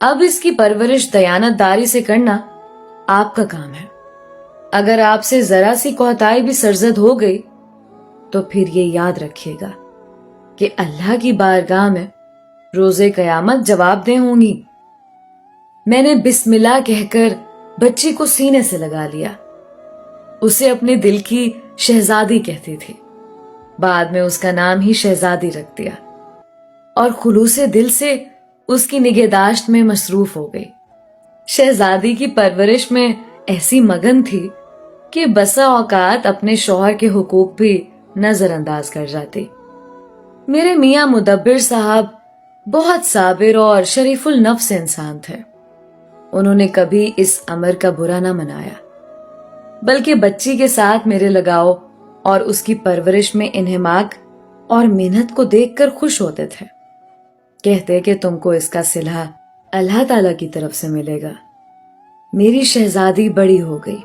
اب اس کی پرورش دیانتداری سے کرنا آپ کا کام ہے۔ اگر آپ سے ذرا سی کوتاہی بھی سرزد ہو گئی تو پھر یہ یاد رکھیے گا کہ اللہ کی بارگاہ میں روز قیامت جواب دہ ہوں گی۔ میں نے بسم اللہ کہہ کر بچی کو سینے سے لگا لیا۔ اسے اپنے دل کی شہزادی کہتی تھی، بعد میں اس کا نام ہی شہزادی رکھ دیا، اور خلوص دل سے اس کی نگہداشت میں مصروف ہو گئی۔ شہزادی کی پرورش میں ایسی مگن تھی کہ بسا اوقات اپنے شوہر کے حقوق بھی نظر انداز کر جاتی۔ میرے میاں مدبر صاحب بہت صابر اور شریف النفس انسان تھے۔ انہوں نے کبھی اس امر کا برا نہ منایا، بلکہ بچی کے ساتھ میرے لگاؤ اور اس کی پرورش میں انہماک اور محنت کو دیکھ کر خوش ہوتے تھے۔ کہتے کہ تم کو اس کا صلہ اللہ تعالی کی طرف سے ملے گا۔ میری شہزادی بڑی ہو گئی۔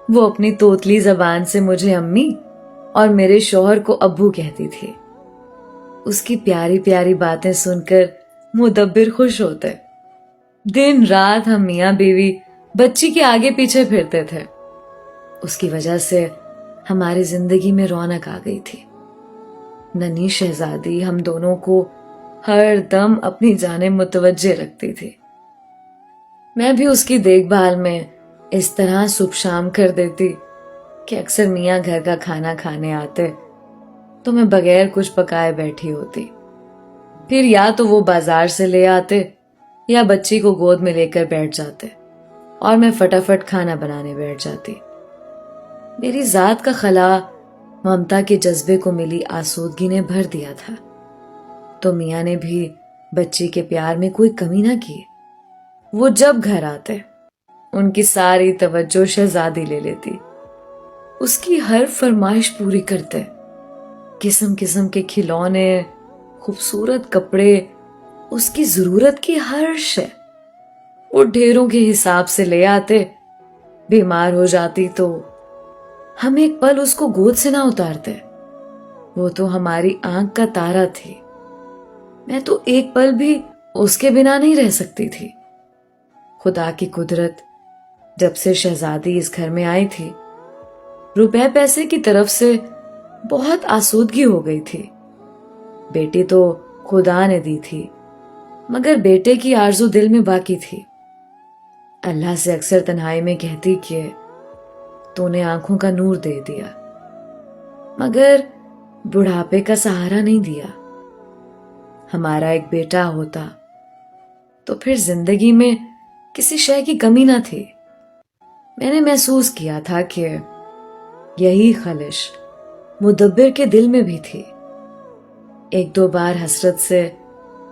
وہ اپنی توتلی زبان سے مجھے امی اور میرے شوہر کو ابو کہتی تھی۔ اس کی پیاری پیاری باتیں سن کر مدبر خوش ہوتے۔ دن رات ہم میاں بیوی بچی کے آگے پیچھے پھرتے تھے۔ اس کی وجہ سے ہماری زندگی میں رونق آ گئی تھی۔ ننھی شہزادی ہم دونوں کو ہر دم اپنی جانب متوجہ رکھتی تھی۔ میں بھی اس کی دیکھ بھال میں اس طرح صبح شام کر دیتی کہ اکثر میاں گھر کا کھانا کھانے آتے تو میں بغیر کچھ پکائے بیٹھی ہوتی۔ پھر یا تو وہ بازار سے لے آتے یا بچی کو گود میں لے کر بیٹھ جاتے اور میں فٹافٹ کھانا بنانے بیٹھ جاتی۔ میری ذات کا خلا ممتا کے جذبے کو ملی آسودگی نے بھر دیا تھا، تو میاں نے بھی بچی کے پیار میں کوئی کمی نہ کی۔ وہ جب گھر آتے ان کی ساری توجہ شہزادی لے لیتی، اس کی ہر فرمائش پوری کرتے۔ قسم قسم کے کھلونے، خوبصورت کپڑے، اس کی ضرورت کی ہر شے وہ ڈھیروں کے حساب سے لے آتے۔ بیمار ہو جاتی تو ہم ایک پل اس کو گود سے نہ اتارتے۔ وہ تو ہماری آنکھ کا تارا تھی۔ میں تو ایک پل بھی اس کے بنا نہیں رہ سکتی تھی۔ خدا کی قدرت، جب سے شہزادی اس گھر میں آئی تھی، روپے پیسے کی طرف سے بہت آسودگی ہو گئی تھی۔ بیٹی تو خدا نے دی تھی، مگر بیٹے کی آرزو دل میں باقی تھی۔ اللہ سے اکثر تنہائی میں کہتی کہ تو نے آنکھوں کا نور دے دیا، مگر بڑھاپے کا سہارا نہیں دیا۔ ہمارا ایک بیٹا ہوتا تو پھر زندگی میں کسی شے کی کمی نہ تھی۔ میں نے محسوس کیا تھا کہ یہی خلش مدبر کے دل میں بھی تھی۔ ایک دو بار حسرت سے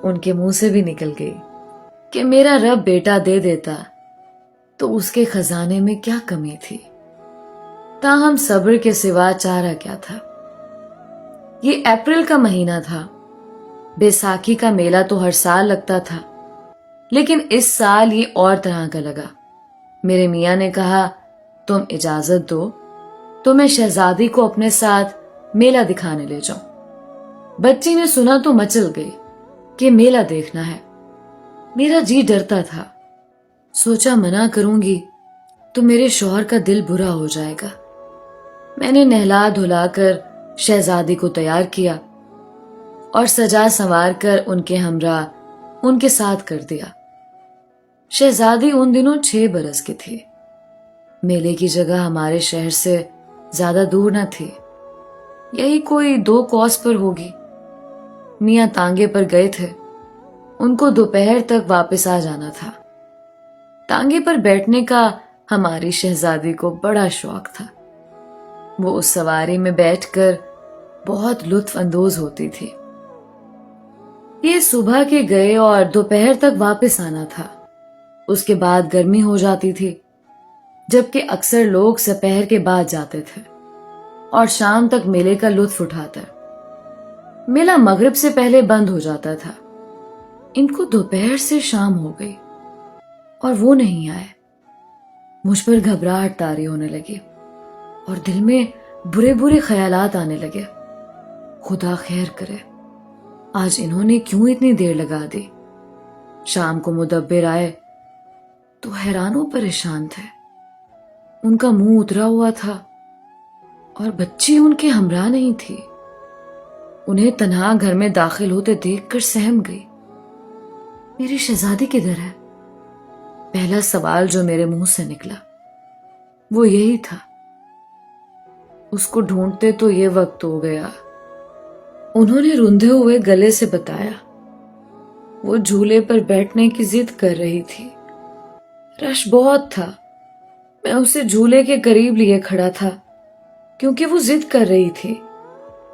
ان کے منہ سے بھی نکل گئی کہ میرا رب بیٹا دے دیتا تو اس کے خزانے میں کیا کمی تھی۔ تاہم صبر کے سوا چارہ کیا تھا۔ یہ اپریل کا مہینہ تھا۔ بیساکھی کا میلہ تو ہر سال لگتا تھا، لیکن اس سال یہ اور طرح کا لگا۔ میرے میاں نے کہا تم اجازت دو تو میں شہزادی کو اپنے ساتھ میلہ دکھانے لے جاؤں۔ بچی نے سنا تو مچل گئی کہ میلہ دیکھنا ہے۔ میرا جی ڈرتا تھا، سوچا منع کروں گی تو میرے شوہر کا دل برا ہو جائے گا۔ میں نے نہلا دھلا کر شہزادی کو تیار کیا اور سجا سنوار کر ان کے ہمراہ ان کے ساتھ کر دیا۔ شہزادی ان دنوں 6 برس کی تھی۔ میلے کی جگہ ہمارے شہر سے زیادہ دور نہ تھی، یہی کوئی 2 کوس پر ہوگی۔ میاں تانگے پر گئے تھے، ان کو دوپہر تک واپس آ جانا تھا۔ تانگے پر بیٹھنے کا ہماری شہزادی کو بڑا شوق تھا۔ وہ اس سواری میں بیٹھ کر بہت لطف اندوز ہوتی تھی۔ یہ صبح کے گئے اور دوپہر تک واپس آنا تھا۔ اس کے بعد گرمی ہو جاتی تھی، جبکہ اکثر لوگ سپہر کے بعد جاتے تھے اور شام تک میلے کا لطف اٹھاتے۔ میلہ مغرب سے پہلے بند ہو جاتا تھا۔ ان کو دوپہر سے شام ہو گئی اور وہ نہیں آئے۔ مجھ پر گھبراہٹ طاری ہونے لگی اور دل میں برے برے خیالات آنے لگے۔ خدا خیر کرے، آج انہوں نے کیوں اتنی دیر لگا دی؟ شام کو مدبر آئے تو حیران و پریشان تھے. ان کا منہ اترا ہوا تھا اور بچی ان کے ہمراہ نہیں تھی. انہیں تنہا گھر میں داخل ہوتے دیکھ کر سہم گئی. میری شہزادی کدھر ہے؟ پہلا سوال جو میرے منہ سے نکلا وہ یہی تھا. اس کو ڈھونڈتے تو یہ وقت ہو گیا. انہوں نے روندے ہوئے گلے سے بتایا وہ جھولے پر بیٹھنے کی ضد کر رہی تھی. رش بہت تھا. میں اسے جھولے کے قریب لیے کھڑا تھا کیونکہ وہ ضد کر رہی تھی.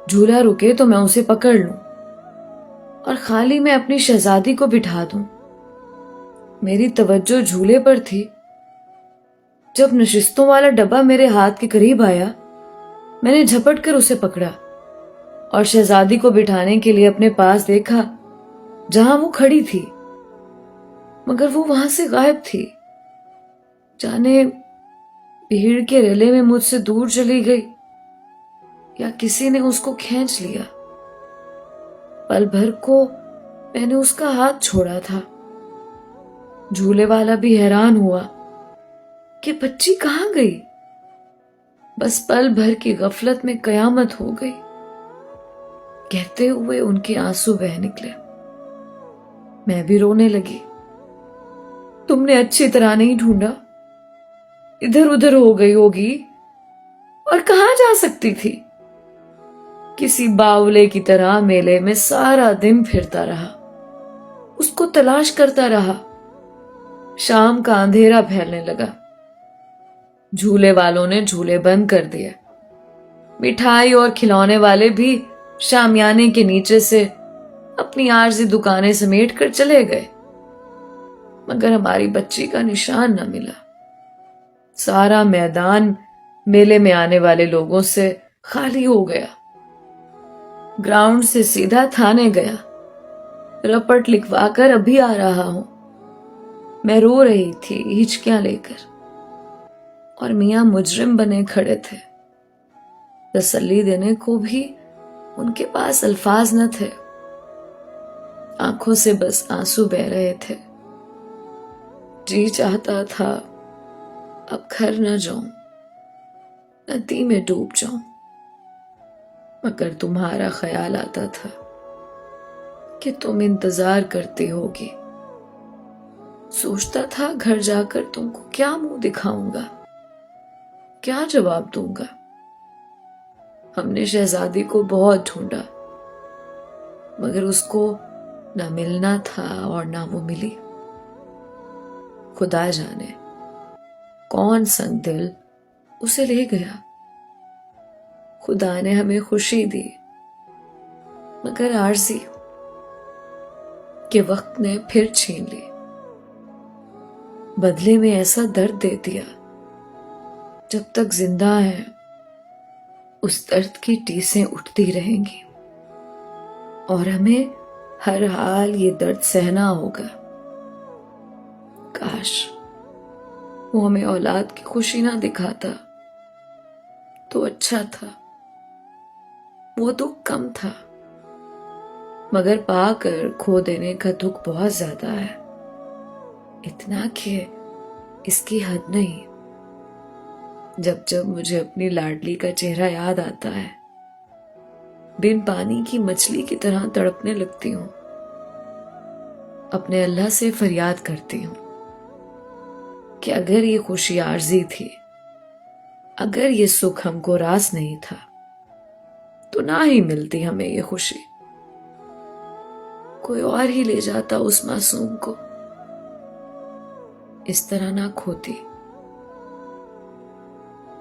جھولا رکے تو میں اسے پکڑ لوں اور خالی میں اپنی شہزادی کو بٹھا دوں. میری توجہ جھولے پر تھی. جب نشستوں والا ڈبہ میرے ہاتھ کے قریب آیا میں نے جھپٹ کر اسے پکڑا اور شہزادی کو بٹھانے کے لیے اپنے پاس دیکھا جہاں وہ کھڑی تھی، مگر وہ وہاں سے غائب تھی. جانے بھیڑ کے ریلے میں مجھ سے دور چلی گئی یا کسی نے اس کو کھینچ لیا. پل بھر کو میں نے اس کا ہاتھ چھوڑا تھا. جھولے والا بھی حیران ہوا کہ بچی کہاں گئی. بس پل بھر کی غفلت میں قیامت ہو گئی. کہتے ہوئے ان کے آنسو بہہ نکلے. میں بھی رونے لگی. تم نے اچھی طرح نہیں ڈھونڈا، ادھر ادھر ہو گئی ہوگی، اور کہاں جا سکتی تھی؟ کسی باولے کی طرح میلے میں سارا دن پھرتا رہا، اس کو تلاش کرتا رہا. شام کا اندھیرا پھیلنے لگا. جھولے والوں نے جھولے بند کر دیے. مٹھائی اور کھلونے والے بھی شامیانے کے نیچے سے اپنی عارضی دکانیں سمیٹ کر چلے گئے، مگر ہماری بچی کا نشان نہ ملا. سارا میدان میلے میں آنے والے لوگوں سے خالی ہو گیا. گراؤنڈ سے سیدھا تھانے گیا. رپٹ لکھوا کر ابھی آ رہا ہوں. میں رو رہی تھی ہچکیاں لے کر، اور میاں مجرم بنے کھڑے تھے. تسلی دینے کو بھی ان کے پاس الفاظ نہ تھے. آنکھوں سے بس آنسو بہ رہے تھے. جی چاہتا تھا اب گھر نہ جاؤں، ندی میں ڈوب جاؤں، مگر تمہارا خیال آتا تھا کہ تم انتظار کرتی ہوگی. سوچتا تھا گھر جا کر تم کو کیا منہ دکھاؤں گا، کیا جواب دوں گا. ہم نے شہزادی کو بہت ڈھونڈا، مگر اس کو نہ ملنا تھا اور نہ وہ ملی. خدا جانے کون سنگ دل اسے لے گیا. خدا نے ہمیں خوشی دی، مگر عارضی کہ وقت نے پھر چھین لی. بدلے میں ایسا درد دے دیا، جب تک زندہ ہیں اس درد کی ٹیسیں اٹھتی رہیں گی، اور ہمیں ہر حال یہ درد سہنا ہوگا. کاش وہ ہمیں اولاد کی خوشی نہ دکھاتا تو اچھا تھا. وہ دکھ کم تھا، مگر پا کر کھو دینے کا دکھ بہت زیادہ ہے. اتنا کہ اس کی حد نہیں. جب جب مجھے اپنی لاڈلی کا چہرہ یاد آتا ہے، بن پانی کی مچھلی کی طرح تڑپنے لگتی ہوں. اپنے اللہ سے فریاد کرتی ہوں کہ اگر یہ خوشی عارضی تھی، اگر یہ سکھ ہم کو راس نہیں تھا، تو نہ ہی ملتی ہمیں یہ خوشی. کوئی اور ہی لے جاتا اس معصوم کو، اس طرح نہ کھوتی.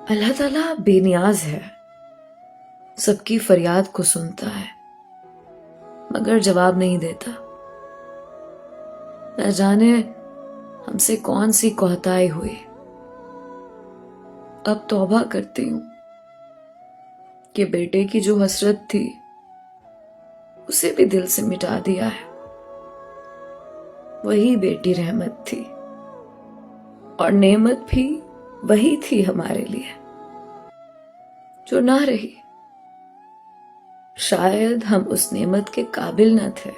اللہ تعالیٰ بے نیاز ہے، سب کی فریاد کو سنتا ہے، مگر جواب نہیں دیتا. نہ جانے ہم سے کون سی کوتاہی ہوئی. اب توبہ کرتی ہوں کہ بیٹے کی جو حسرت تھی اسے بھی دل سے مٹا دیا ہے. وہی بیٹی رحمت تھی، اور نعمت بھی وہی تھی ہمارے لیے جو نہ رہی. شاید ہم اس نعمت کے قابل نہ تھے.